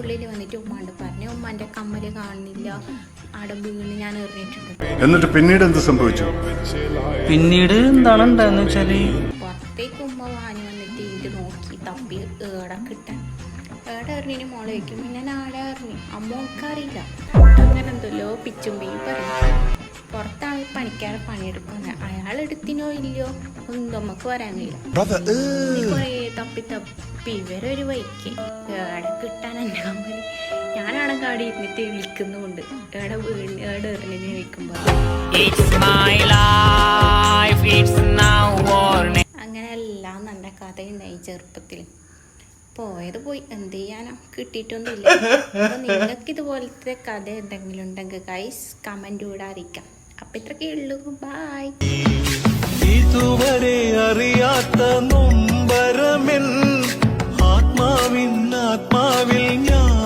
ഉള്ളിൽ വന്നിട്ട് ഉമ്മാണ്ട് പറഞ്ഞു, ഉമ്മാന്റെ കമ്മല് കാണുന്നില്ല, അവിടെ വീണ് ഞാൻ എറിഞ്ഞിട്ടുണ്ട്. എന്നിട്ട് പിന്നീട് എന്ത് സംഭവിച്ചു? പിന്നീട് എന്താണ് ഉണ്ടായെന്ന് വെച്ചാല് പുറത്തേക്ക് ഉമ്മ വാങ്ങി വന്നിട്ട് ഇത് നോക്കി തപ്പി ഏടെ കിട്ടാൻ ഏടെ എറിഞ്ഞിന് മോളെ വയ്ക്കും. പിന്നെ ഞാൻ ആടെ എറിഞ്ഞു, അമ്മോൾക്കറിയില്ല. അങ്ങനെ എന്തല്ലോ പിച്ചുമ്പി പറഞ്ഞു. പുറത്താണ് പണിക്കാരെ പണിയെടുക്കുന്നത്, അയാൾ എടുത്തിനോ ഇല്ലയോ ഒന്നും നമുക്ക് വരാൻ കഴിയില്ല. കുറേ തപ്പി തപ്പി ഇവരൊരു വൈക്ക് ഏടെ കിട്ടാൻ എൻ്റെ കമ്പനി. ഞാനാണ് കാടി ഇരുന്നിട്ട് വിളിക്കുന്നുണ്ട് ഏടെ വീണ് ഏടെ എറിഞ്ഞിന് വിളിക്കുമ്പോൾ. അങ്ങനെ എല്ലാം നല്ല കഥയുണ്ടായി ചെറുപ്പത്തിൽ. പോയത് പോയി, എന്ത് ചെയ്യാനോ, കിട്ടിയിട്ടൊന്നുമില്ല. അപ്പൊ നിങ്ങൾക്ക് ഇതുപോലത്തെ കഥ എന്തെങ്കിലും ഉണ്ടെങ്കിൽ ഗൈസ് കമന്റ് അറിയിക്കാം. അപ്പൊ ഇത്രയൊക്കെ ഉള്ളൂ. ബൈ. ഇതുവരെ അറിയാത്ത നൊമ്പരമെൻ ആത്മാവിൽ ഞാൻ